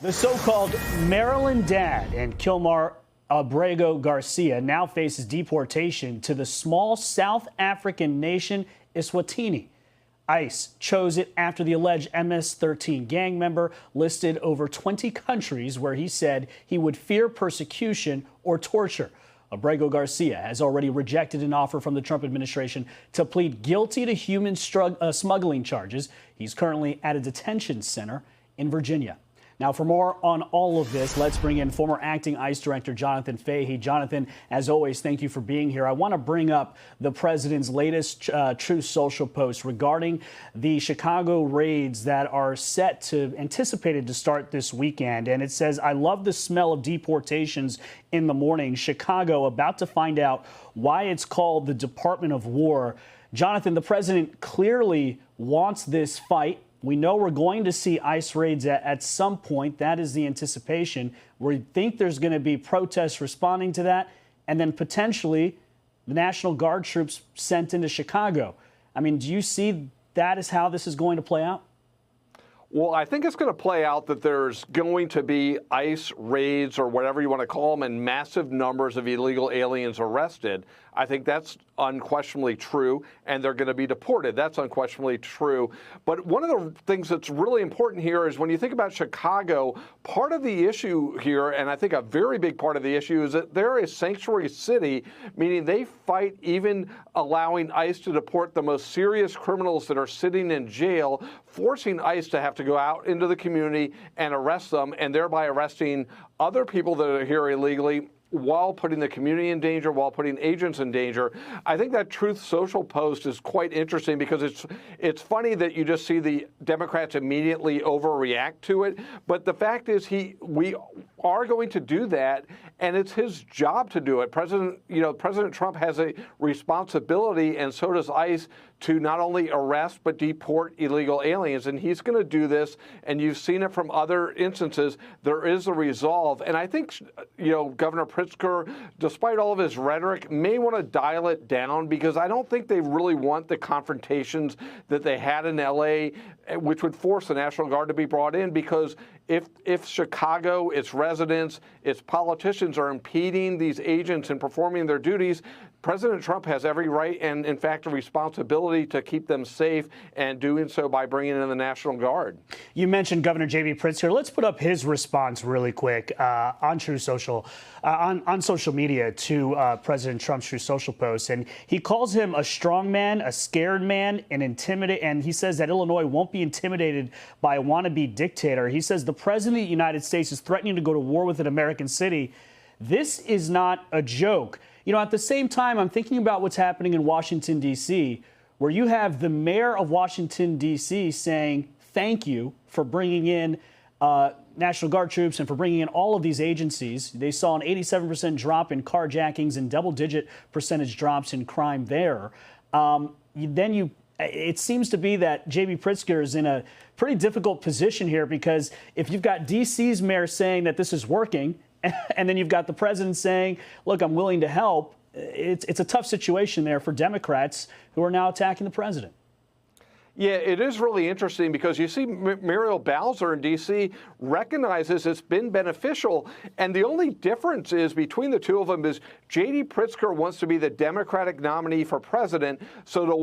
The so-called Maryland dad and Kilmar Abrego Garcia now faces deportation to the small South African nation Eswatini. ICE chose it after the alleged MS-13 gang member listed over 20 countries where he said he would fear persecution or torture. Abrego Garcia has already rejected an offer from the Trump administration to plead guilty to human smuggling charges. He's currently at a detention center in Virginia. Now, for more on all of this, let's bring in former acting ICE Director Jonathan Fahey. Jonathan, as always, thank you for being here. I want to bring up the president's latest Truth Social post regarding the Chicago raids that are anticipated to start this weekend. And it says, "I love the smell of deportations in the morning. Chicago about to find out why it's called the Department of War." Jonathan, the president clearly wants this fight. We know we're going to see ICE raids at some point. That is the anticipation. We think there's going to be protests responding to that, and then potentially the National Guard troops sent into Chicago. I mean, do you see that as how this is going to play out? Well, I think it's going to play out that there's going to be ICE raids or whatever you want to call them and massive numbers of illegal aliens arrested. I think that's unquestionably true, and they're going to be deported. That's unquestionably true. But one of the things that's really important here is when you think about Chicago, part of the issue here, and I think a very big part of the issue, is that they're a sanctuary city, meaning they fight even allowing ICE to deport the most serious criminals that are sitting in jail, forcing ICE to have to go out into the community and arrest them, and thereby arresting other people that are here illegally, while putting the community in danger, while putting agents in danger. I think that Truth Social post is quite interesting because it's funny that you just see the Democrats immediately overreact to it. But the fact is we are going to do that, and it's his job to do it. President Trump has a responsibility, and so does ICE, to not only arrest but deport illegal aliens. And he's going to do this, and you've seen it from other instances. There is a resolve. And I think, Governor Pritzker, despite all of his rhetoric, may want to dial it down because I don't think they really want the confrontations that they had in L.A., which would force the National Guard to be brought in, because if Chicago, its residents, its politicians are impeding these agents in performing their duties, President Trump has every right and, in fact, a responsibility to keep them safe, and doing so by bringing in the National Guard. You mentioned Governor J.B. Pritzker. Let's put up his response really quick on Truth Social, on social media to President Trump's Truth Social post. And he calls him a strong man, a scared man, and he says that Illinois won't be intimidated by a wannabe dictator. He says the President of the United States is threatening to go to war with an American city. This is not a joke. At the same time, I'm thinking about what's happening in Washington, D.C., where you have the mayor of Washington, D.C. saying thank you for bringing in National Guard troops and for bringing in all of these agencies. They saw an 87% drop in carjackings and double-digit percentage drops in crime there. It seems to be that J.B. Pritzker is in a pretty difficult position here, because if you've got D.C.'s mayor saying that this is working, and then you've got the president saying, look, I'm willing to help, it's a tough situation there for Democrats who are now attacking the president. Yeah, it is really interesting because you see Muriel Bowser in D.C. recognizes it's been beneficial, and the only difference is between the two of them is J.D. Pritzker wants to be the Democratic nominee for president, so the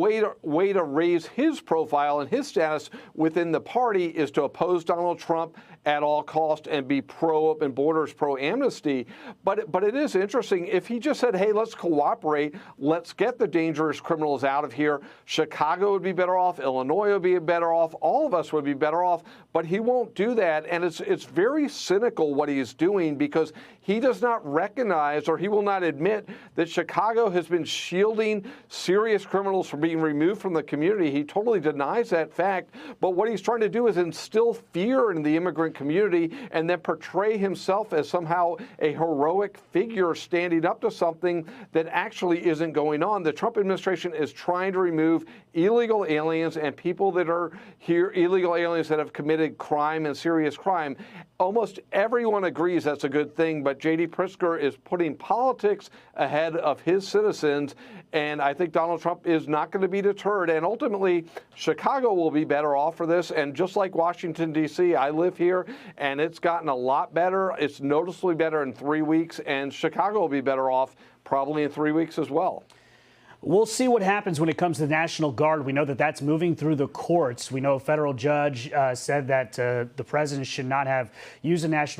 way to raise his profile and his status within the party is to oppose Donald Trump at all cost and be pro-open borders, pro-amnesty. But it is interesting. If he just said, hey, let's cooperate, let's get the dangerous criminals out of here, Chicago would be better off, Illinois would be better off, all of us would be better off, but he won't do that. And it's very cynical what he's doing, because he does not recognize, or he will not admit, that Chicago has been shielding serious criminals from being removed from the community. He totally denies that fact. But what he's trying to do is instill fear in the immigrant community and then portray himself as somehow a heroic figure standing up to something that actually isn't going on. The Trump administration is trying to remove illegal aliens and people that are here, illegal aliens that have committed crime and serious crime. almost everyone agrees that's a good thing, but J.D. Pritzker is putting politics ahead of his citizens, and I think Donald Trump is not going to be deterred. And ultimately, Chicago will be better off for this. And just like Washington, D.C., I live here, and it's gotten a lot better. It's noticeably better in 3 weeks, and Chicago will be better off probably in 3 weeks as well. We'll see what happens when it comes to the National Guard. We know that that's moving through the courts. We know a federal judge said that the president should not have used the National